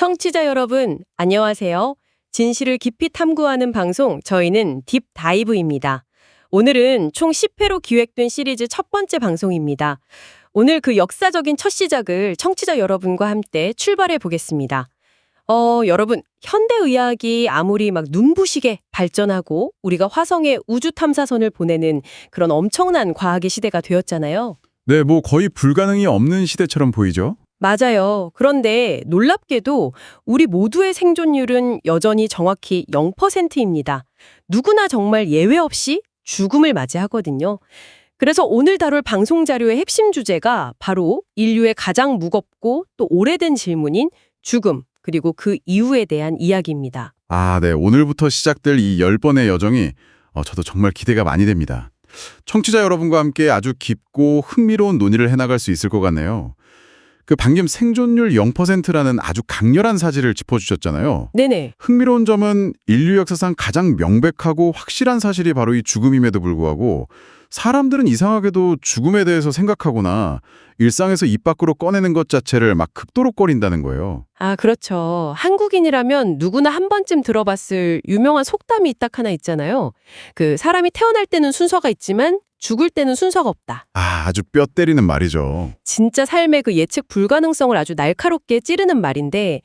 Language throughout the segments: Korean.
청취자 여러분, 안녕하세요. 진실을 깊이 탐구하는 방송, 저희는 딥다이브입니다. 오늘은 총 10회로 기획된 시리즈 첫 번째 방송입니다. 오늘 그 역사적인 첫 시작을 청취자 여러분과 함께 출발해 보겠습니다. 여러분, 현대의학이 아무리 막 눈부시게 발전하고 우리가 화성에 우주 탐사선을 보내는 그런 엄청난 과학의 시대가 되었잖아요. 네, 뭐 거의 불가능이 없는 시대처럼 보이죠? 맞아요. 그런데 놀랍게도 우리 모두의 생존율은 여전히 정확히 0%입니다. 누구나 정말 예외 없이 죽음을 맞이하거든요. 그래서 오늘 다룰 방송 자료의 핵심 주제가 바로 인류의 가장 무겁고 또 오래된 질문인 죽음, 그리고 그 이유에 대한 이야기입니다. 아, 네. 오늘부터 시작될 이 10번의 여정이 저도 정말 기대가 많이 됩니다. 청취자 여러분과 함께 아주 깊고 흥미로운 논의를 해나갈 수 있을 것 같네요. 방금 생존율 0%라는 아주 강렬한 사실을 짚어주셨잖아요. 네네. 흥미로운 점은 인류 역사상 가장 명백하고 확실한 사실이 바로 이 죽음임에도 불구하고 사람들은 이상하게도 죽음에 대해서 생각하거나 일상에서 입 밖으로 꺼내는 것 자체를 막 극도로 꺼린다는 거예요. 아, 그렇죠. 한국인이라면 누구나 한 번쯤 들어봤을 유명한 속담이 딱 하나 있잖아요. 사람이 태어날 때는 순서가 있지만 죽을 때는 순서가 없다. 아, 아주 뼈 때리는 말이죠. 진짜 삶의 그 예측 불가능성을 아주 날카롭게 찌르는 말인데,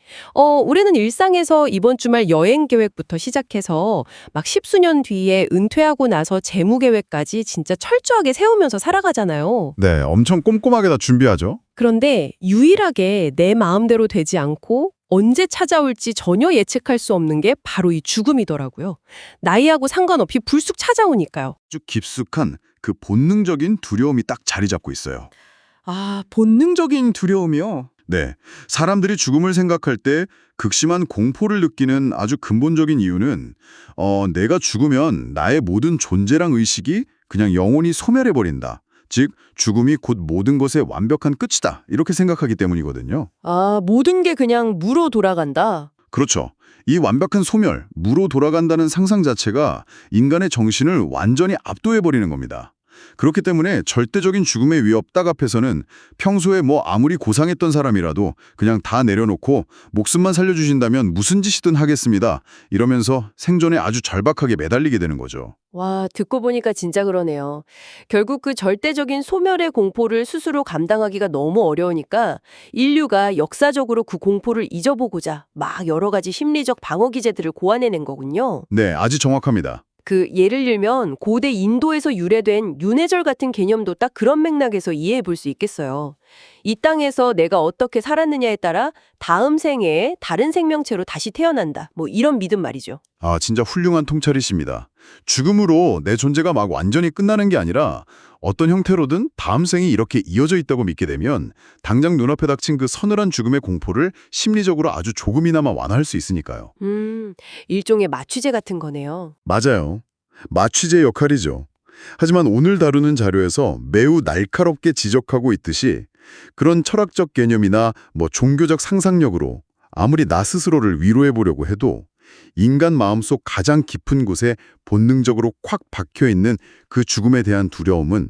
우리는 일상에서 이번 주말 여행 계획부터 시작해서 막 10수년 뒤에 은퇴하고 나서 재무 계획까지 진짜 철저하게 세우면서 살아가잖아요. 네, 엄청 꼼꼼하게 다 준비하죠. 그런데 유일하게 내 마음대로 되지 않고 언제 찾아올지 전혀 예측할 수 없는 게 바로 이 죽음이더라고요. 나이하고 상관없이 불쑥 찾아오니까요. 아주 깊숙한 그 본능적인 두려움이 딱 자리 잡고 있어요. 아, 본능적인 두려움이요? 네, 사람들이 죽음을 생각할 때 극심한 공포를 느끼는 아주 근본적인 이유는 내가 죽으면 나의 모든 존재랑 의식이 그냥 영원히 소멸해버린다. 즉, 죽음이 곧 모든 것의 완벽한 끝이다. 이렇게 생각하기 때문이거든요. 아, 모든 게 그냥 무로 돌아간다. 그렇죠. 이 완벽한 소멸, 무로 돌아간다는 상상 자체가 인간의 정신을 완전히 압도해버리는 겁니다. 그렇기 때문에 절대적인 죽음의 위협 딱 앞에서는 평소에 아무리 고상했던 사람이라도 그냥 다 내려놓고 목숨만 살려주신다면 무슨 짓이든 하겠습니다. 이러면서 생존에 아주 절박하게 매달리게 되는 거죠. 와, 듣고 보니까 진짜 그러네요. 결국 그 절대적인 소멸의 공포를 스스로 감당하기가 너무 어려우니까 인류가 역사적으로 그 공포를 잊어보고자 막 여러 가지 심리적 방어 기제들을 고안해낸 거군요. 네, 아주 정확합니다. 예를 들면 고대 인도에서 유래된 윤회절 같은 개념도 딱 그런 맥락에서 이해해 볼 수 있겠어요. 이 땅에서 내가 어떻게 살았느냐에 따라 다음 생에 다른 생명체로 다시 태어난다. 이런 믿음 말이죠. 아, 진짜 훌륭한 통찰이십니다. 죽음으로 내 존재가 막 완전히 끝나는 게 아니라 어떤 형태로든 다음 생이 이렇게 이어져 있다고 믿게 되면 당장 눈앞에 닥친 그 서늘한 죽음의 공포를 심리적으로 아주 조금이나마 완화할 수 있으니까요. 일종의 마취제 같은 거네요. 맞아요. 마취제 역할이죠. 하지만 오늘 다루는 자료에서 매우 날카롭게 지적하고 있듯이 그런 철학적 개념이나 종교적 상상력으로 아무리 나 스스로를 위로해 보려고 해도 인간 마음속 가장 깊은 곳에 본능적으로 콱 박혀있는 그 죽음에 대한 두려움은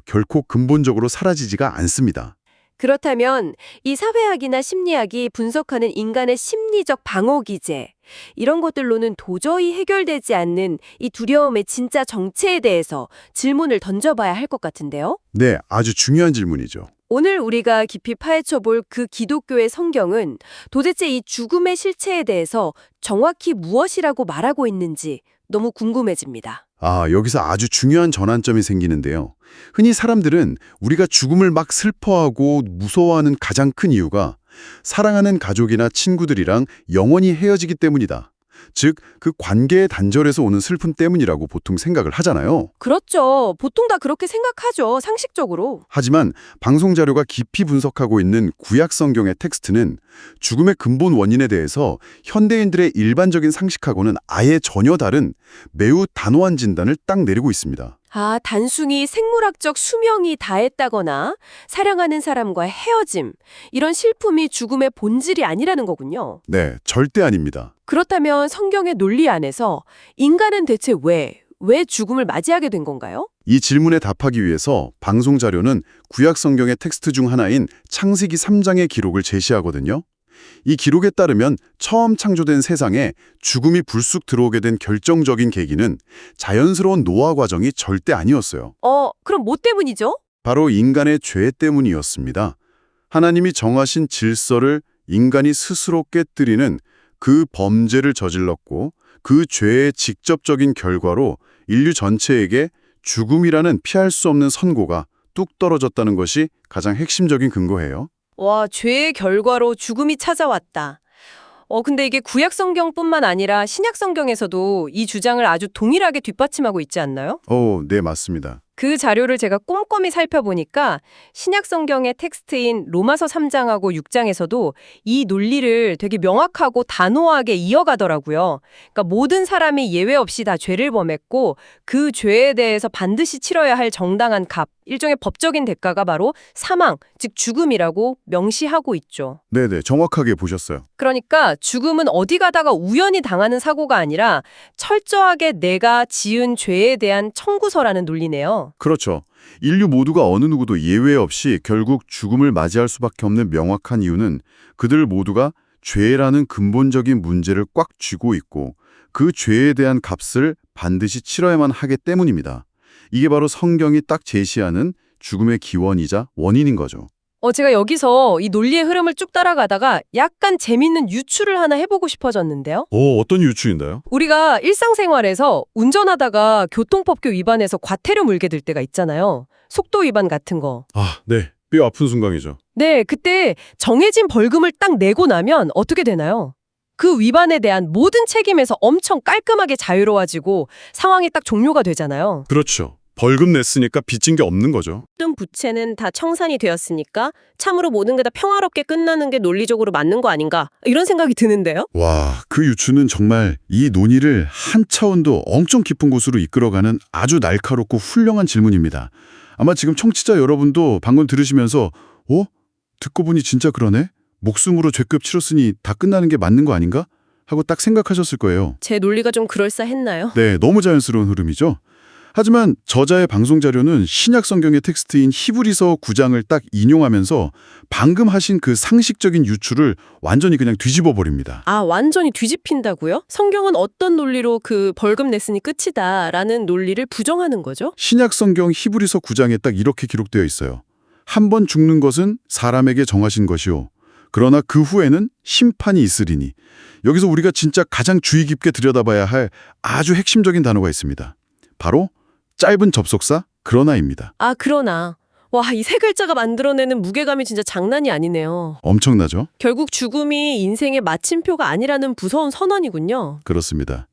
결코 근본적으로 사라지지가 않습니다. 그렇다면 이 사회학이나 심리학이 분석하는 인간의 심리적 방어 기제, 이런 것들로는 도저히 해결되지 않는 이 두려움의 진짜 정체에 대해서 질문을 던져봐야 할 것 같은데요? 네, 아주 중요한 질문이죠. 오늘 우리가 깊이 파헤쳐볼 그 기독교의 성경은 도대체 이 죽음의 실체에 대해서 정확히 무엇이라고 말하고 있는지 너무 궁금해집니다. 아, 여기서 아주 중요한 전환점이 생기는데요. 흔히 사람들은 우리가 죽음을 막 슬퍼하고 무서워하는 가장 큰 이유가 사랑하는 가족이나 친구들이랑 영원히 헤어지기 때문이다. 즉, 그 관계의 단절에서 오는 슬픔 때문이라고 보통 생각을 하잖아요. 그렇죠. 보통 다 그렇게 생각하죠. 상식적으로. 하지만 방송 자료가 깊이 분석하고 있는 구약 성경의 텍스트는 죽음의 근본 원인에 대해서 현대인들의 일반적인 상식하고는 아예 전혀 다른 매우 단호한 진단을 딱 내리고 있습니다. 아, 단순히 생물학적 수명이 다했다거나 사랑하는 사람과의 헤어짐, 이런 슬픔이 죽음의 본질이 아니라는 거군요. 네, 절대 아닙니다. 그렇다면 성경의 논리 안에서 인간은 대체 왜 죽음을 맞이하게 된 건가요? 이 질문에 답하기 위해서 방송 자료는 구약 성경의 텍스트 중 하나인 창세기 3장의 기록을 제시하거든요. 이 기록에 따르면 처음 창조된 세상에 죽음이 불쑥 들어오게 된 결정적인 계기는 자연스러운 노화 과정이 절대 아니었어요. 그럼 뭐 때문이죠? 바로 인간의 죄 때문이었습니다. 하나님이 정하신 질서를 인간이 스스로 깨뜨리는 그 범죄를 저질렀고 그 죄의 직접적인 결과로 인류 전체에게 죽음이라는 피할 수 없는 선고가 뚝 떨어졌다는 것이 가장 핵심적인 근거예요. 와, 죄의 결과로 죽음이 찾아왔다. 근데 이게 구약 성경뿐만 아니라 신약 성경에서도 이 주장을 아주 동일하게 뒷받침하고 있지 않나요? 네, 맞습니다. 그 자료를 제가 꼼꼼히 살펴보니까 신약 성경의 텍스트인 로마서 3장하고 6장에서도 이 논리를 되게 명확하고 단호하게 이어가더라고요. 그러니까 모든 사람이 예외 없이 다 죄를 범했고 그 죄에 대해서 반드시 치러야 할 정당한 값, 일종의 법적인 대가가 바로 사망, 즉 죽음이라고 명시하고 있죠. 네네, 정확하게 보셨어요. 그러니까 죽음은 어디 가다가 우연히 당하는 사고가 아니라 철저하게 내가 지은 죄에 대한 청구서라는 논리네요. 그렇죠. 인류 모두가 어느 누구도 예외 없이 결국 죽음을 맞이할 수밖에 없는 명확한 이유는 그들 모두가 죄라는 근본적인 문제를 꽉 쥐고 있고 그 죄에 대한 값을 반드시 치러야만 하기 때문입니다. 이게 바로 성경이 딱 제시하는 죽음의 기원이자 원인인 거죠. 제가 여기서 이 논리의 흐름을 쭉 따라가다가 약간 재밌는 유추를 하나 해보고 싶어졌는데요. 어떤 유추인가요? 우리가 일상생활에서 운전하다가 교통법규 위반해서 과태료 물게 될 때가 있잖아요. 속도 위반 같은 거. 네. 뼈 아픈 순간이죠. 네, 그때 정해진 벌금을 딱 내고 나면 어떻게 되나요? 그 위반에 대한 모든 책임에서 엄청 깔끔하게 자유로워지고 상황이 딱 종료가 되잖아요. 그렇죠. 벌금 냈으니까 빚진 게 없는 거죠. 모든 부채는 다 청산이 되었으니까 참으로 모든 게 다 평화롭게 끝나는 게 논리적으로 맞는 거 아닌가 이런 생각이 드는데요. 와, 그 유추는 정말 이 논의를 한 차원도 엄청 깊은 곳으로 이끌어가는 아주 날카롭고 훌륭한 질문입니다. 아마 지금 청취자 여러분도 방금 들으시면서 듣고 보니 진짜 그러네? 목숨으로 죄급 치렀으니 다 끝나는 게 맞는 거 아닌가? 하고 딱 생각하셨을 거예요. 제 논리가 좀 그럴싸했나요? 네, 너무 자연스러운 흐름이죠. 하지만 저자의 방송 자료는 신약 성경의 텍스트인 히브리서 9장을 딱 인용하면서 방금 하신 그 상식적인 유추를 완전히 그냥 뒤집어 버립니다. 완전히 뒤집힌다고요? 성경은 어떤 논리로 그 벌금 냈으니 끝이다라는 논리를 부정하는 거죠? 신약 성경 히브리서 9장에 딱 이렇게 기록되어 있어요. 한 번 죽는 것은 사람에게 정하신 것이요. 그러나 그 후에는 심판이 있으리니. 여기서 우리가 진짜 가장 주의 깊게 들여다봐야 할 아주 핵심적인 단어가 있습니다. 바로 짧은 접속사 그러나입니다. 그러나. 와, 이 세 글자가 만들어내는 무게감이 진짜 장난이 아니네요. 엄청나죠? 결국 죽음이 인생의 마침표가 아니라는 무서운 선언이군요. 그렇습니다.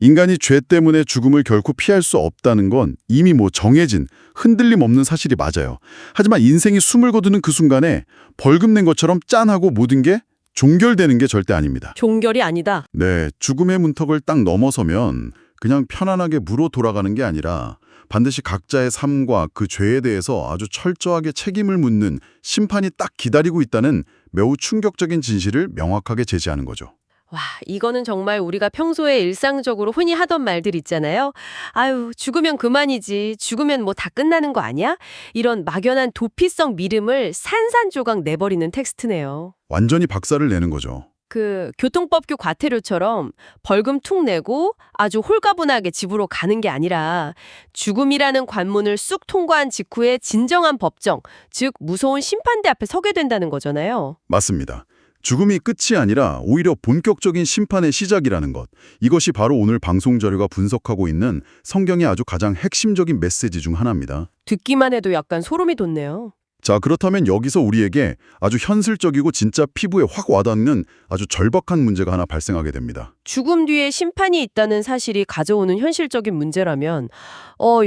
인간이 죄 때문에 죽음을 결코 피할 수 없다는 건 이미 정해진 흔들림 없는 사실이 맞아요. 하지만 인생이 숨을 거두는 그 순간에 벌금 낸 것처럼 짠하고 모든 게 종결되는 게 절대 아닙니다. 종결이 아니다. 네, 죽음의 문턱을 딱 넘어서면 그냥 편안하게 무로 돌아가는 게 아니라 반드시 각자의 삶과 그 죄에 대해서 아주 철저하게 책임을 묻는 심판이 딱 기다리고 있다는 매우 충격적인 진실을 명확하게 제시하는 거죠. 와, 이거는 정말 우리가 평소에 일상적으로 흔히 하던 말들 있잖아요. 아유, 죽으면 그만이지. 죽으면 뭐 다 끝나는 거 아니야? 이런 막연한 도피성 믿음을 산산조각 내버리는 텍스트네요. 완전히 박살을 내는 거죠. 그 교통법규 과태료처럼 벌금 툭 내고 아주 홀가분하게 집으로 가는 게 아니라 죽음이라는 관문을 쑥 통과한 직후에 진정한 법정, 즉 무서운 심판대 앞에 서게 된다는 거잖아요. 맞습니다. 죽음이 끝이 아니라 오히려 본격적인 심판의 시작이라는 것. 이것이 바로 오늘 방송 자료가 분석하고 있는 성경의 아주 가장 핵심적인 메시지 중 하나입니다. 듣기만 해도 약간 소름이 돋네요. 자, 그렇다면 여기서 우리에게 아주 현실적이고 진짜 피부에 확 와닿는 아주 절박한 문제가 하나 발생하게 됩니다. 죽음 뒤에 심판이 있다는 사실이 가져오는 현실적인 문제라면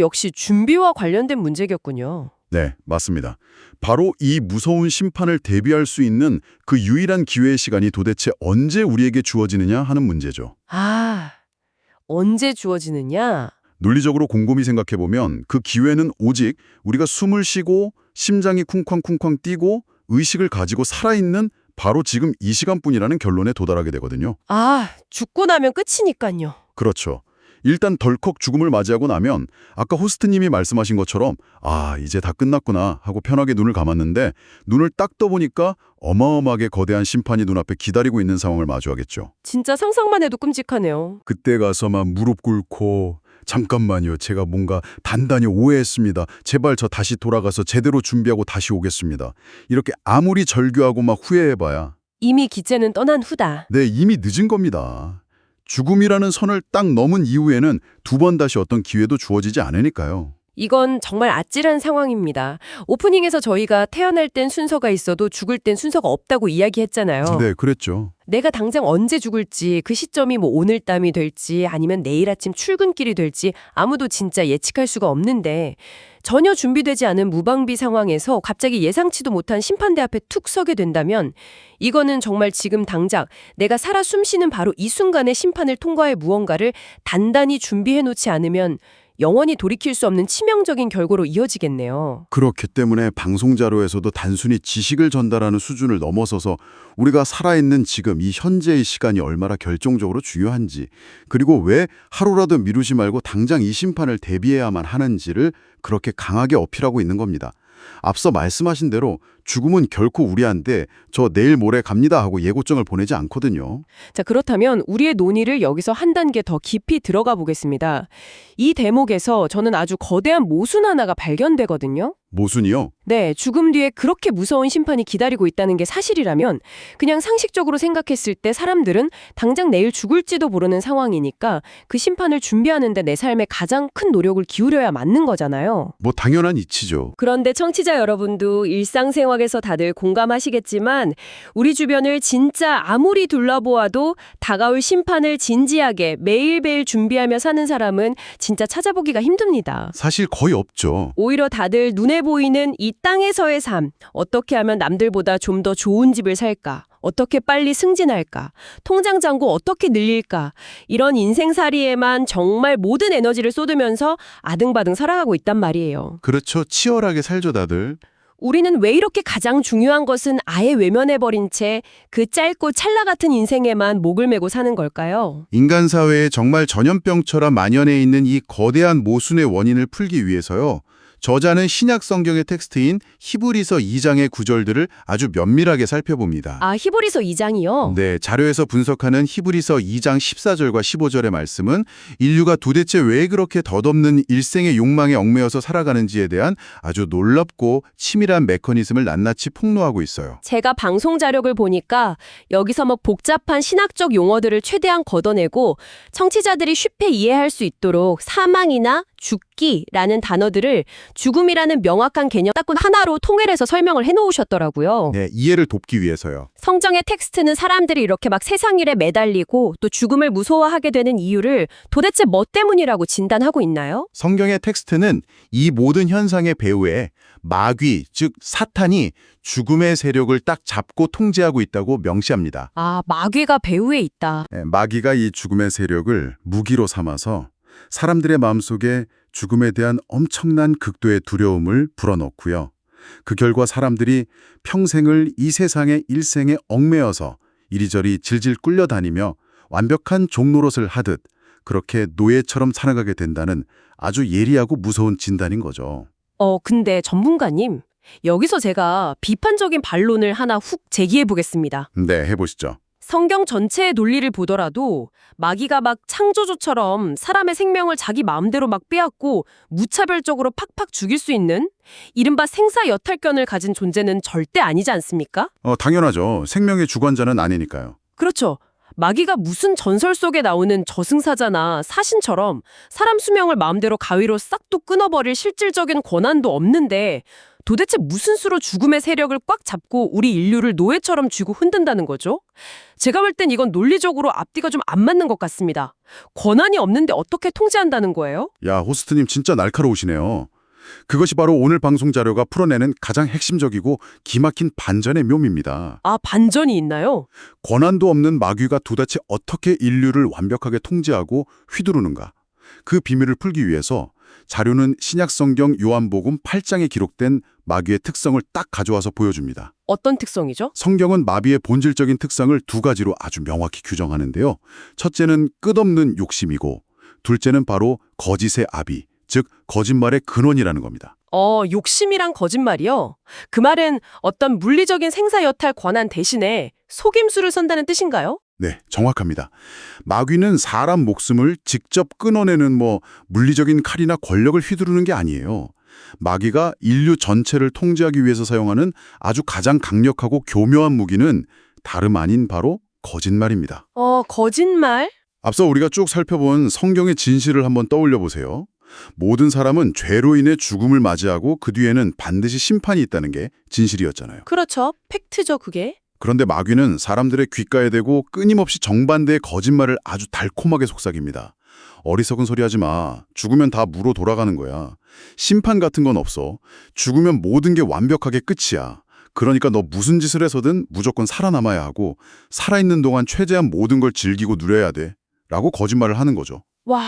역시 준비와 관련된 문제겠군요. 네, 맞습니다. 바로 이 무서운 심판을 대비할 수 있는 그 유일한 기회의 시간이 도대체 언제 우리에게 주어지느냐 하는 문제죠. 언제 주어지느냐? 논리적으로 곰곰이 생각해보면 그 기회는 오직 우리가 숨을 쉬고 심장이 쿵쾅쿵쾅 뛰고 의식을 가지고 살아있는 바로 지금 이 시간뿐이라는 결론에 도달하게 되거든요. 죽고 나면 끝이니까요. 그렇죠. 일단 덜컥 죽음을 맞이하고 나면 아까 호스트님이 말씀하신 것처럼 이제 다 끝났구나 하고 편하게 눈을 감았는데 눈을 딱 떠보니까 어마어마하게 거대한 심판이 눈앞에 기다리고 있는 상황을 마주하겠죠. 진짜 상상만 해도 끔찍하네요. 그때 가서만 무릎 꿇고 잠깐만요. 제가 뭔가 단단히 오해했습니다. 제발 저 다시 돌아가서 제대로 준비하고 다시 오겠습니다. 이렇게 아무리 절규하고 막 후회해봐야 이미 기체는 떠난 후다. 네, 이미 늦은 겁니다. 죽음이라는 선을 딱 넘은 이후에는 두 번 다시 어떤 기회도 주어지지 않으니까요. 이건 정말 아찔한 상황입니다. 오프닝에서 저희가 태어날 땐 순서가 있어도 죽을 땐 순서가 없다고 이야기했잖아요. 네, 그랬죠. 내가 당장 언제 죽을지, 그 시점이 뭐 오늘 밤이 될지 아니면 내일 아침 출근길이 될지 아무도 진짜 예측할 수가 없는데 전혀 준비되지 않은 무방비 상황에서 갑자기 예상치도 못한 심판대 앞에 툭 서게 된다면 이거는 정말 지금 당장 내가 살아 숨쉬는 바로 이 순간에 심판을 통과할 무언가를 단단히 준비해 놓지 않으면 영원히 돌이킬 수 없는 치명적인 결과로 이어지겠네요. 그렇기 때문에 방송 자료에서도 단순히 지식을 전달하는 수준을 넘어서서 우리가 살아있는 지금 이 현재의 시간이 얼마나 결정적으로 중요한지, 그리고 왜 하루라도 미루지 말고 당장 이 심판을 대비해야만 하는지를 그렇게 강하게 어필하고 있는 겁니다. 앞서 말씀하신 대로 죽음은 결코 우리한테 저 내일 모레 갑니다 하고 예고장을 보내지 않거든요. 자, 그렇다면 우리의 논의를 여기서 한 단계 더 깊이 들어가 보겠습니다. 이 대목에서 저는 아주 거대한 모순 하나가 발견되거든요. 모순이요? 네, 죽음 뒤에 그렇게 무서운 심판이 기다리고 있다는 게 사실이라면 그냥 상식적으로 생각했을 때 사람들은 당장 내일 죽을지도 모르는 상황이니까 그 심판을 준비하는데 내 삶에 가장 큰 노력을 기울여야 맞는 거잖아요. 뭐 당연한 이치죠. 그런데 청취자 여러분도 일상생활에서 다들 공감하시겠지만 우리 주변을 진짜 아무리 둘러보아도 다가올 심판을 진지하게 매일매일 준비하며 사는 사람은 진짜 찾아보기가 힘듭니다. 사실 거의 없죠. 오히려 다들 눈에 보이는 이 땅에서의 삶, 어떻게 하면 남들보다 좀 더 좋은 집을 살까? 어떻게 빨리 승진할까? 통장 잔고 어떻게 늘릴까? 이런 인생살이에만 정말 모든 에너지를 쏟으면서 아등바등 살아가고 있단 말이에요. 그렇죠. 치열하게 살죠, 다들. 우리는 왜 이렇게 가장 중요한 것은 아예 외면해버린 채 그 짧고 찰나 같은 인생에만 목을 메고 사는 걸까요? 인간 사회에 정말 전염병처럼 만연해 있는 이 거대한 모순의 원인을 풀기 위해서요. 저자는 신약 성경의 텍스트인 히브리서 2장의 구절들을 아주 면밀하게 살펴봅니다. 아, 히브리서 2장이요? 네, 자료에서 분석하는 히브리서 2장 14절과 15절의 말씀은 인류가 도대체 왜 그렇게 덧없는 일생의 욕망에 얽매여서 살아가는지에 대한 아주 놀랍고 치밀한 메커니즘을 낱낱이 폭로하고 있어요. 제가 방송 자료를 보니까 여기서 뭐 복잡한 신학적 용어들을 최대한 걷어내고 청취자들이 쉽게 이해할 수 있도록 사망이나 죽기라는 단어들을 죽음이라는 명확한 개념 딱 하나로 통일해서 설명을 해놓으셨더라고요. 네, 이해를 돕기 위해서요. 성경의 텍스트는 사람들이 이렇게 막 세상 일에 매달리고 또 죽음을 무서워하게 되는 이유를 도대체 뭐 때문이라고 진단하고 있나요? 성경의 텍스트는 이 모든 현상의 배후에 마귀, 즉 사탄이 죽음의 세력을 딱 잡고 통제하고 있다고 명시합니다. 아, 마귀가 배후에 있다. 네, 마귀가 이 죽음의 세력을 무기로 삼아서 사람들의 마음속에 죽음에 대한 엄청난 극도의 두려움을 불어넣고요. 그 결과 사람들이 평생을 이 세상의 일생에 얽매여서 이리저리 질질 끌려다니며 완벽한 종노릇을 하듯 그렇게 노예처럼 살아가게 된다는 아주 예리하고 무서운 진단인 거죠. 근데 전문가님, 여기서 제가 비판적인 반론을 하나 훅 제기해 보겠습니다. 네, 해보시죠. 성경 전체의 논리를 보더라도 마귀가 막 창조주처럼 사람의 생명을 자기 마음대로 막 빼앗고 무차별적으로 팍팍 죽일 수 있는 이른바 생사여탈권을 가진 존재는 절대 아니지 않습니까? 당연하죠. 생명의 주관자는 아니니까요. 그렇죠. 마귀가 무슨 전설 속에 나오는 저승사자나 사신처럼 사람 수명을 마음대로 가위로 싹둑 끊어버릴 실질적인 권한도 없는데 도대체 무슨 수로 죽음의 세력을 꽉 잡고 우리 인류를 노예처럼 쥐고 흔든다는 거죠? 제가 볼 땐 이건 논리적으로 앞뒤가 좀 안 맞는 것 같습니다. 권한이 없는데 어떻게 통제한다는 거예요? 야, 호스트님 진짜 날카로우시네요. 그것이 바로 오늘 방송 자료가 풀어내는 가장 핵심적이고 기막힌 반전의 묘미입니다. 아, 반전이 있나요? 권한도 없는 마귀가 도대체 어떻게 인류를 완벽하게 통제하고 휘두르는가. 그 비밀을 풀기 위해서 자료는 신약성경 요한복음 8장에 기록된 마귀의 특성을 딱 가져와서 보여줍니다. 어떤 특성이죠? 성경은 마귀의 본질적인 특성을 두 가지로 아주 명확히 규정하는데요. 첫째는 끝없는 욕심이고 둘째는 바로 거짓의 아비, 즉 거짓말의 근원이라는 겁니다. 욕심이란 거짓말이요? 그 말은 어떤 물리적인 생사여탈 권한 대신에 속임수를 선다는 뜻인가요? 네, 정확합니다. 마귀는 사람 목숨을 직접 끊어내는 물리적인 칼이나 권력을 휘두르는 게 아니에요. 마귀가 인류 전체를 통제하기 위해서 사용하는 아주 가장 강력하고 교묘한 무기는 다름 아닌 바로 거짓말입니다. 거짓말? 앞서 우리가 쭉 살펴본 성경의 진실을 한번 떠올려 보세요. 모든 사람은 죄로 인해 죽음을 맞이하고 그 뒤에는 반드시 심판이 있다는 게 진실이었잖아요. 그렇죠. 팩트죠, 그게. 그런데 마귀는 사람들의 귓가에 대고 끊임없이 정반대의 거짓말을 아주 달콤하게 속삭입니다. 어리석은 소리 하지 마. 죽으면 다 무로 돌아가는 거야. 심판 같은 건 없어. 죽으면 모든 게 완벽하게 끝이야. 그러니까 너 무슨 짓을 해서든 무조건 살아남아야 하고 살아있는 동안 최대한 모든 걸 즐기고 누려야 돼. 라고 거짓말을 하는 거죠. 와,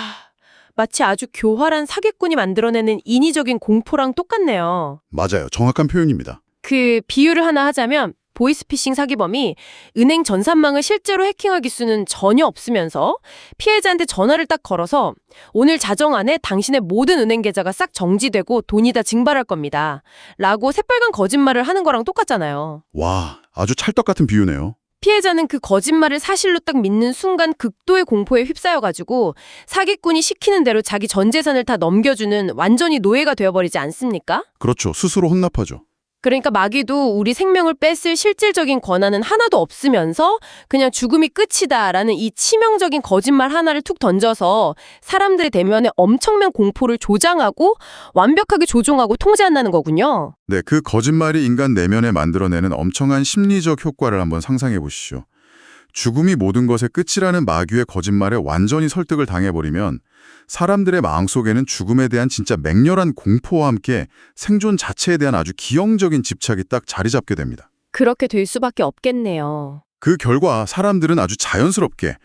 마치 아주 교활한 사기꾼이 만들어내는 인위적인 공포랑 똑같네요. 맞아요. 정확한 표현입니다. 그 비유를 하나 하자면 보이스피싱 사기범이 은행 전산망을 실제로 해킹할 기수는 전혀 없으면서 피해자한테 전화를 딱 걸어서 오늘 자정 안에 당신의 모든 은행 계좌가 싹 정지되고 돈이 다 증발할 겁니다. 라고 새빨간 거짓말을 하는 거랑 똑같잖아요. 와, 아주 찰떡 같은 비유네요. 피해자는 그 거짓말을 사실로 딱 믿는 순간 극도의 공포에 휩싸여가지고 사기꾼이 시키는 대로 자기 전 재산을 다 넘겨주는 완전히 노예가 되어버리지 않습니까? 그렇죠. 스스로 혼납하죠. 그러니까 마귀도 우리 생명을 뺏을 실질적인 권한은 하나도 없으면서 그냥 죽음이 끝이다라는 이 치명적인 거짓말 하나를 툭 던져서 사람들의 대면에 엄청난 공포를 조장하고 완벽하게 조종하고 통제한다는 거군요. 네, 그 거짓말이 인간 내면에 만들어내는 엄청난 심리적 효과를 한번 상상해 보시죠. 죽음이 모든 것의 끝이라는 마귀의 거짓말에 완전히 설득을 당해버리면 사람들의 마음속에는 죽음에 대한 진짜 맹렬한 공포와 함께 생존 자체에 대한 아주 기형적인 집착이 딱 자리 잡게 됩니다. 그렇게 될 수밖에 없겠네요. 그 결과 사람들은 아주 자연스럽게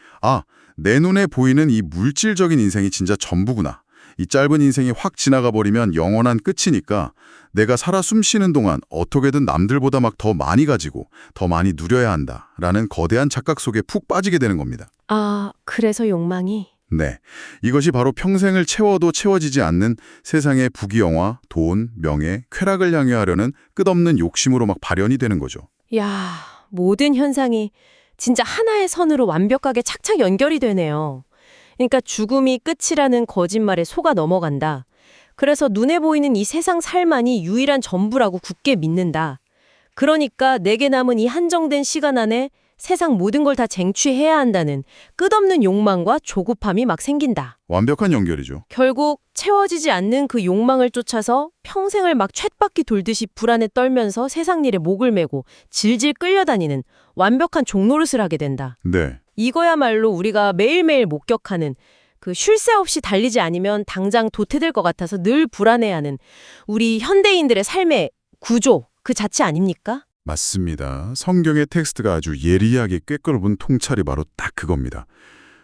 내 눈에 보이는 이 물질적인 인생이 진짜 전부구나. 이 짧은 인생이 확 지나가 버리면 영원한 끝이니까 내가 살아 숨쉬는 동안 어떻게든 남들보다 막 더 많이 가지고 더 많이 누려야 한다라는 거대한 착각 속에 푹 빠지게 되는 겁니다. 그래서 욕망이? 네, 이것이 바로 평생을 채워도 채워지지 않는 세상의 부귀영화, 돈, 명예, 쾌락을 향해 하려는 끝없는 욕심으로 막 발현이 되는 거죠. 야, 모든 현상이 진짜 하나의 선으로 완벽하게 착착 연결이 되네요. 그러니까 죽음이 끝이라는 거짓말에 속아 넘어간다. 그래서 눈에 보이는 이 세상 삶만이 유일한 전부라고 굳게 믿는다. 그러니까 내게 남은 이 한정된 시간 안에 세상 모든 걸 다 쟁취해야 한다는 끝없는 욕망과 조급함이 막 생긴다. 완벽한 연결이죠. 결국 채워지지 않는 그 욕망을 쫓아서 평생을 막 쳇바퀴 돌듯이 불안에 떨면서 세상 일에 목을 메고 질질 끌려다니는 완벽한 종노릇을 하게 된다. 네. 이거야말로 우리가 매일매일 목격하는 그 쉴 새 없이 달리지 않으면 당장 도태될 것 같아서 늘 불안해하는 우리 현대인들의 삶의 구조 그 자체 아닙니까? 맞습니다. 성경의 텍스트가 아주 예리하게 꿰뚫어본 통찰이 바로 딱 그겁니다.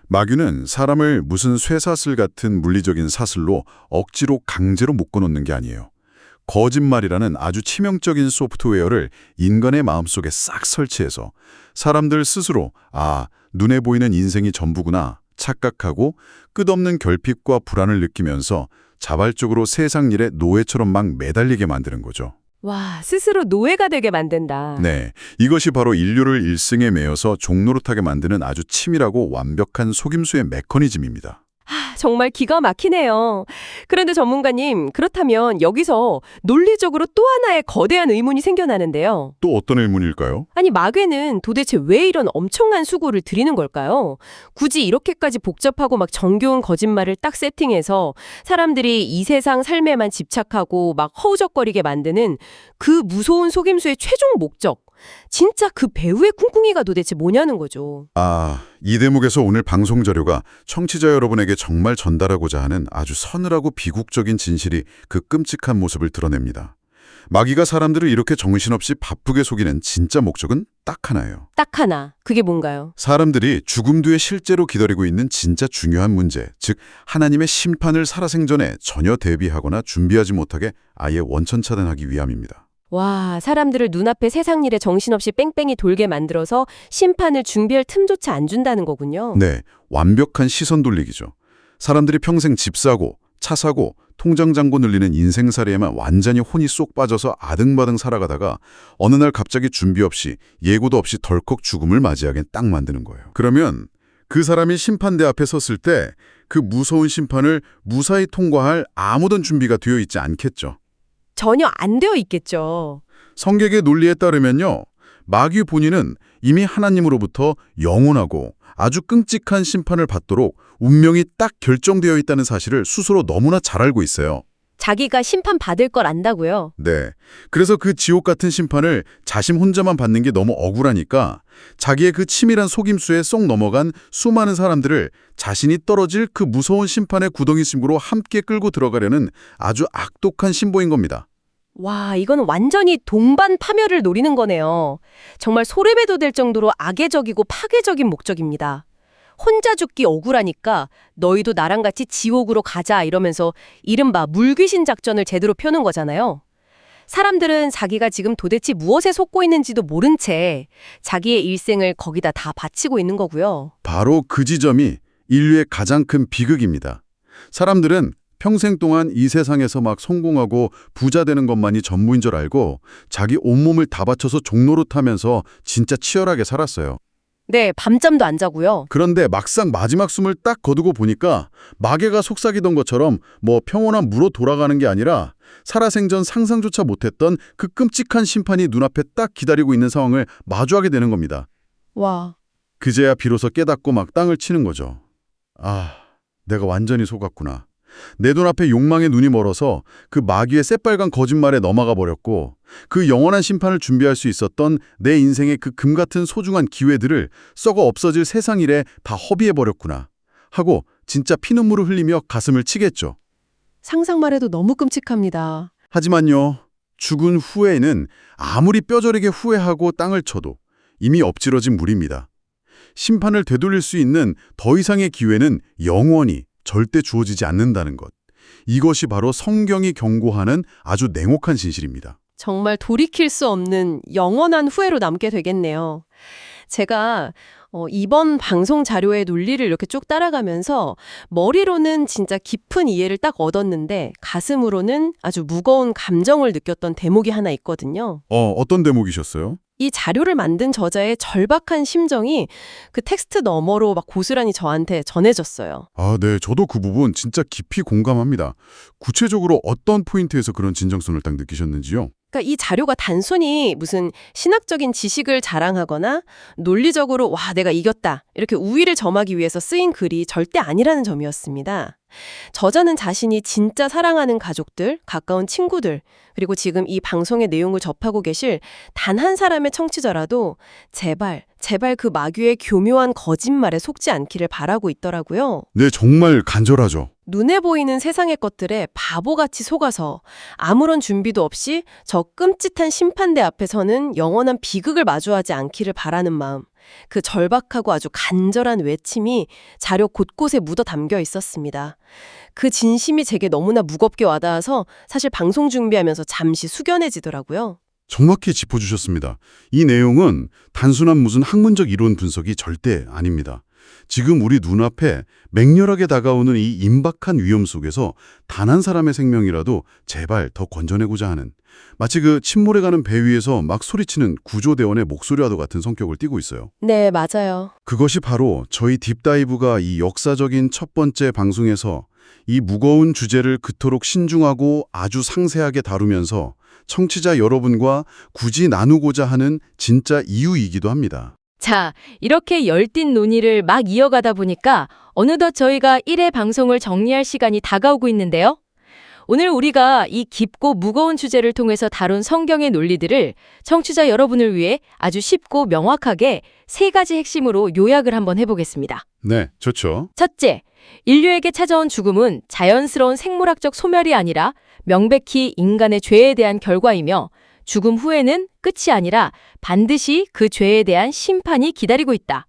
마귀는 사람을 무슨 쇠사슬 같은 물리적인 사슬로 억지로 강제로 묶어놓는 게 아니에요. 거짓말이라는 아주 치명적인 소프트웨어를 인간의 마음속에 싹 설치해서 사람들 스스로 눈에 보이는 인생이 전부구나 착각하고 끝없는 결핍과 불안을 느끼면서 자발적으로 세상 일에 노예처럼 막 매달리게 만드는 거죠. 와, 스스로 노예가 되게 만든다. 네, 이것이 바로 인류를 일승에 매여서 종노릇하게 만드는 아주 치밀하고 완벽한 속임수의 메커니즘입니다. 정말 기가 막히네요. 그런데 전문가님, 그렇다면 여기서 논리적으로 또 하나의 거대한 의문이 생겨나는데요. 또 어떤 의문일까요? 아니, 마귀는 도대체 왜 이런 엄청난 수고를 들이는 걸까요? 굳이 이렇게까지 복잡하고 막 정교한 거짓말을 딱 세팅해서 사람들이 이 세상 삶에만 집착하고 막 허우적거리게 만드는 그 무서운 속임수의 최종 목적. 진짜 그 배우의 꿍꿍이가 도대체 뭐냐는 거죠. 이 대목에서 오늘 방송 자료가 청취자 여러분에게 정말 전달하고자 하는 아주 서늘하고 비극적인 진실이 그 끔찍한 모습을 드러냅니다. 마귀가 사람들을 이렇게 정신없이 바쁘게 속이는 진짜 목적은 딱 하나예요. 딱 하나. 그게 뭔가요? 사람들이 죽음 뒤에 실제로 기다리고 있는 진짜 중요한 문제, 즉 하나님의 심판을 살아생전에 전혀 대비하거나 준비하지 못하게 아예 원천차단하기 위함입니다. 와, 사람들을 눈앞에 세상 일에 정신없이 뺑뺑이 돌게 만들어서 심판을 준비할 틈조차 안 준다는 거군요. 네, 완벽한 시선 돌리기죠. 사람들이 평생 집 사고, 차 사고, 통장 잔고 늘리는 인생살이에만 완전히 혼이 쏙 빠져서 아등바등 살아가다가 어느 날 갑자기 준비 없이 예고도 없이 덜컥 죽음을 맞이하게 딱 만드는 거예요. 그러면 그 사람이 심판대 앞에 섰을 때 그 무서운 심판을 무사히 통과할 아무런 준비가 되어 있지 않겠죠. 전혀 안 되어 있겠죠. 성경의 논리에 따르면요. 마귀 본인은 이미 하나님으로부터 영원하고 아주 끔찍한 심판을 받도록 운명이 딱 결정되어 있다는 사실을 스스로 너무나 잘 알고 있어요. 자기가 심판받을 걸 안다고요. 네. 그래서 그 지옥 같은 심판을 자신 혼자만 받는 게 너무 억울하니까 자기의 그 치밀한 속임수에 쏙 넘어간 수많은 사람들을 자신이 떨어질 그 무서운 심판의 구덩이심으로 함께 끌고 들어가려는 아주 악독한 심보인 겁니다. 와, 이건 완전히 동반 파멸을 노리는 거네요. 정말 소름이 돋을 정도로 악의적이고 파괴적인 목적입니다. 혼자 죽기 억울하니까 너희도 나랑 같이 지옥으로 가자 이러면서 이른바 물귀신 작전을 제대로 펴는 거잖아요. 사람들은 자기가 지금 도대체 무엇에 속고 있는지도 모른 채 자기의 일생을 거기다 다 바치고 있는 거고요. 바로 그 지점이 인류의 가장 큰 비극입니다. 사람들은 평생 동안 이 세상에서 막 성공하고 부자 되는 것만이 전부인 줄 알고 자기 온몸을 다 바쳐서 종로로 타면서 진짜 치열하게 살았어요. 네, 밤잠도 안 자고요. 그런데 막상 마지막 숨을 딱 거두고 보니까 마귀가 속삭이던 것처럼 뭐 평온한 무로 돌아가는 게 아니라 살아생전 상상조차 못했던 그 끔찍한 심판이 눈앞에 딱 기다리고 있는 상황을 마주하게 되는 겁니다. 와, 그제야 비로소 깨닫고 막 땅을 치는 거죠. 아, 내가 완전히 속았구나. 내 눈앞에 욕망의 눈이 멀어서 그 마귀의 새빨간 거짓말에 넘어가 버렸고 그 영원한 심판을 준비할 수 있었던 내 인생의 그 금 같은 소중한 기회들을 썩어 없어질 세상 일에 다 허비해버렸구나 하고 진짜 피눈물을 흘리며 가슴을 치겠죠. 상상만 해도 너무 끔찍합니다. 하지만요, 죽은 후에는 아무리 뼈저리게 후회하고 땅을 쳐도 이미 엎질러진 물입니다. 심판을 되돌릴 수 있는 더 이상의 기회는 영원히 절대 주어지지 않는다는 것. 이것이 바로 성경이 경고하는 아주 냉혹한 진실입니다. 정말 돌이킬 수 없는 영원한 후회로 남게 되겠네요. 제가 이번 방송 자료의 논리를 이렇게 쭉 따라가면서 머리로는 진짜 깊은 이해를 딱 얻었는데 가슴으로는 아주 무거운 감정을 느꼈던 대목이 하나 있거든요. 어떤 대목이셨어요? 이 자료를 만든 저자의 절박한 심정이 그 텍스트 너머로 막 고스란히 저한테 전해졌어요. 아, 네. 저도 그 부분 진짜 깊이 공감합니다. 구체적으로 어떤 포인트에서 그런 진정성을 딱 느끼셨는지요? 그러니까 이 자료가 단순히 무슨 신학적인 지식을 자랑하거나 논리적으로 와, 내가 이겼다 이렇게 우위를 점하기 위해서 쓰인 글이 절대 아니라는 점이었습니다. 저자는 자신이 진짜 사랑하는 가족들, 가까운 친구들, 그리고 지금 이 방송의 내용을 접하고 계실 단 한 사람의 청취자라도 제발 그 마귀의 교묘한 거짓말에 속지 않기를 바라고 있더라고요. 네, 정말 간절하죠. 눈에 보이는 세상의 것들에 바보같이 속아서 아무런 준비도 없이 저 끔찍한 심판대 앞에서는 영원한 비극을 마주하지 않기를 바라는 마음, 그 절박하고 아주 간절한 외침이 자료 곳곳에 묻어 담겨 있었습니다. 그 진심이 제게 너무나 무겁게 와닿아서 사실 방송 준비하면서 잠시 숙연해지더라고요. 정확히 짚어주셨습니다. 이 내용은 단순한 무슨 학문적 이론 분석이 절대 아닙니다. 지금 우리 눈앞에 맹렬하게 다가오는 이 임박한 위험 속에서 단 한 사람의 생명이라도 제발 더 건져내고자 하는, 마치 그 침몰해가는 배 위에서 막 소리치는 구조대원의 목소리와도 같은 성격을 띠고 있어요. 네, 맞아요. 그것이 바로 저희 딥다이브가 이 역사적인 첫 번째 방송에서 이 무거운 주제를 그토록 신중하고 아주 상세하게 다루면서 청취자 여러분과 굳이 나누고자 하는 진짜 이유이기도 합니다. 자, 이렇게 열띤 논의를 막 이어가다 보니까 어느덧 저희가 1회 방송을 정리할 시간이 다가오고 있는데요. 오늘 우리가 이 깊고 무거운 주제를 통해서 다룬 성경의 논리들을 청취자 여러분을 위해 아주 쉽고 명확하게 3가지 핵심으로 요약을 한번 해보겠습니다. 네, 좋죠. 첫째, 인류에게 찾아온 죽음은 자연스러운 생물학적 소멸이 아니라 명백히 인간의 죄에 대한 결과이며 죽음 후에는 끝이 아니라 반드시 그 죄에 대한 심판이 기다리고 있다.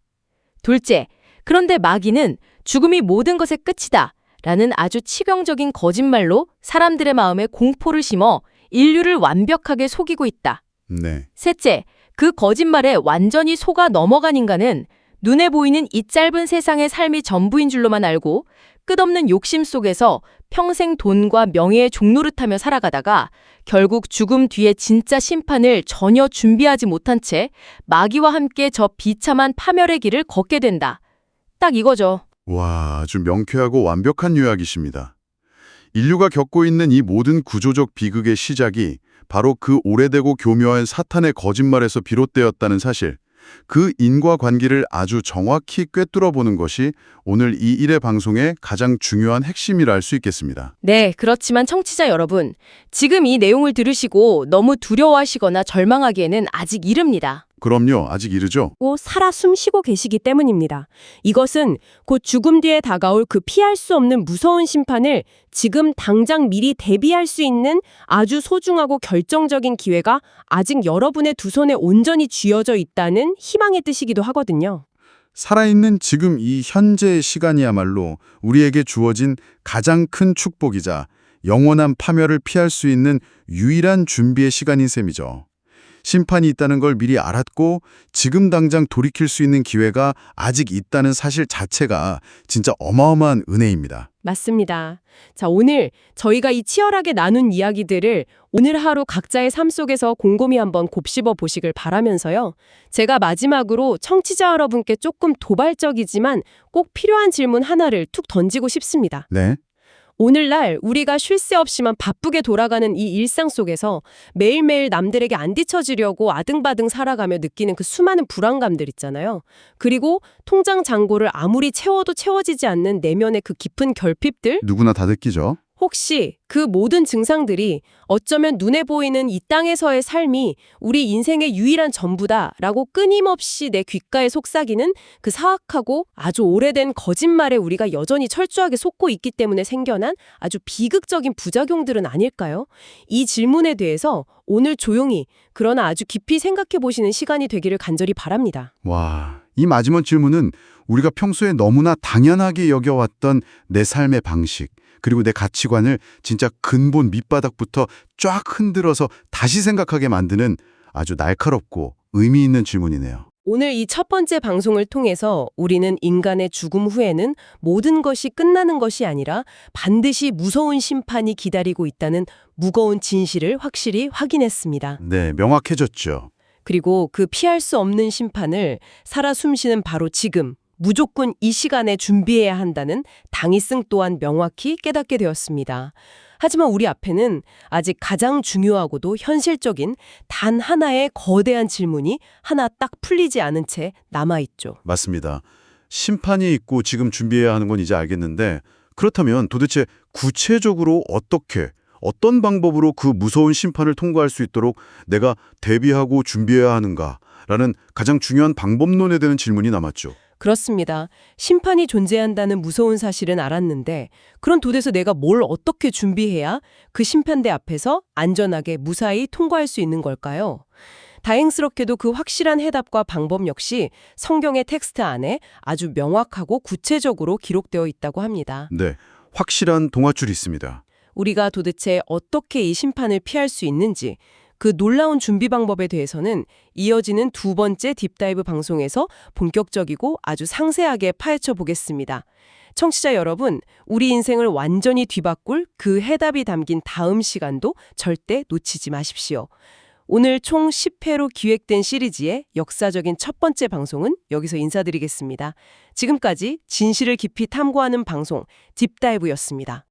둘째, 그런데 마귀는 죽음이 모든 것의 끝이다 라는 아주 치명적인 거짓말로 사람들의 마음에 공포를 심어 인류를 완벽하게 속이고 있다. 네. 셋째, 그 거짓말에 완전히 속아 넘어간 인간은 눈에 보이는 이 짧은 세상의 삶이 전부인 줄로만 알고 끝없는 욕심 속에서 평생 돈과 명예의 종노릇하며 살아가다가 결국 죽음 뒤에 진짜 심판을 전혀 준비하지 못한 채 마귀와 함께 저 비참한 파멸의 길을 걷게 된다. 딱 이거죠. 와, 아주 명쾌하고 완벽한 요약이십니다. 인류가 겪고 있는 이 모든 구조적 비극의 시작이 바로 그 오래되고 교묘한 사탄의 거짓말에서 비롯되었다는 사실, 그 인과관계를 아주 정확히 꿰뚫어보는 것이 오늘 이 일의 방송의 가장 중요한 핵심이라 할 수 있겠습니다. 네, 그렇지만 청취자 여러분, 지금 이 내용을 들으시고 너무 두려워하시거나 절망하기에는 아직 이릅니다. 그럼요, 아직 이르죠? 살아 숨쉬고 계시기 때문입니다. 이것은 곧 죽음 뒤에 다가올 그 피할 수 없는 무서운 심판을 지금 당장 미리 대비할 수 있는 아주 소중하고 결정적인 기회가 아직 여러분의 두 손에 온전히 쥐어져 있다는 희망의 뜻이기도 하거든요. 살아있는 지금 이 현재의 시간이야말로 우리에게 주어진 가장 큰 축복이자 영원한 파멸을 피할 수 있는 유일한 준비의 시간인 셈이죠. 심판이 있다는 걸 미리 알았고 지금 당장 돌이킬 수 있는 기회가 아직 있다는 사실 자체가 진짜 어마어마한 은혜입니다. 맞습니다. 자, 오늘 저희가 이 치열하게 나눈 이야기들을 오늘 하루 각자의 삶 속에서 곰곰이 한번 곱씹어 보시길 바라면서요. 제가 마지막으로 청취자 여러분께 조금 도발적이지만 꼭 필요한 질문 하나를 툭 던지고 싶습니다. 네. 오늘날 우리가 쉴 새 없이만 바쁘게 돌아가는 이 일상 속에서 매일매일 남들에게 안 뒤처지려고 아등바등 살아가며 느끼는 그 수많은 불안감들 있잖아요. 그리고 통장 잔고를 아무리 채워도 채워지지 않는 내면의 그 깊은 결핍들? 누구나 다 느끼죠. 혹시 그 모든 증상들이 어쩌면 눈에 보이는 이 땅에서의 삶이 우리 인생의 유일한 전부다라고 끊임없이 내 귓가에 속삭이는 그 사악하고 아주 오래된 거짓말에 우리가 여전히 철저하게 속고 있기 때문에 생겨난 아주 비극적인 부작용들은 아닐까요? 이 질문에 대해서 오늘 조용히 그러나 아주 깊이 생각해 보시는 시간이 되기를 간절히 바랍니다. 와, 이 마지막 질문은 우리가 평소에 너무나 당연하게 여겨왔던 내 삶의 방식, 그리고 내 가치관을 진짜 근본 밑바닥부터 쫙 흔들어서 다시 생각하게 만드는 아주 날카롭고 의미 있는 질문이네요. 오늘 이 첫 번째 방송을 통해서 우리는 인간의 죽음 후에는 모든 것이 끝나는 것이 아니라 반드시 무서운 심판이 기다리고 있다는 무거운 진실을 확실히 확인했습니다. 네, 명확해졌죠. 그리고 그 피할 수 없는 심판을 살아 숨쉬는 바로 지금 무조건 이 시간에 준비해야 한다는 당위성 또한 명확히 깨닫게 되었습니다. 하지만 우리 앞에는 아직 가장 중요하고도 현실적인 단 하나의 거대한 질문이 하나 딱 풀리지 않은 채 남아있죠. 맞습니다. 심판이 있고 지금 준비해야 하는 건 이제 알겠는데 그렇다면 도대체 구체적으로 어떤 방법으로 그 무서운 심판을 통과할 수 있도록 내가 대비하고 준비해야 하는가라는 가장 중요한 방법론에 대한 질문이 남았죠. 그렇습니다. 심판이 존재한다는 무서운 사실은 알았는데 그럼 도대체 내가 뭘 어떻게 준비해야 그 심판대 앞에서 안전하게 무사히 통과할 수 있는 걸까요? 다행스럽게도 그 확실한 해답과 방법 역시 성경의 텍스트 안에 아주 명확하고 구체적으로 기록되어 있다고 합니다. 네, 확실한 동아줄이 있습니다. 우리가 도대체 어떻게 이 심판을 피할 수 있는지 그 놀라운 준비 방법에 대해서는 이어지는 두 번째 딥다이브 방송에서 본격적이고 아주 상세하게 파헤쳐 보겠습니다. 청취자 여러분, 우리 인생을 완전히 뒤바꿀 그 해답이 담긴 다음 시간도 절대 놓치지 마십시오. 오늘 총 10회로 기획된 시리즈의 역사적인 첫 번째 방송은 여기서 인사드리겠습니다. 지금까지 진실을 깊이 탐구하는 방송 딥다이브였습니다.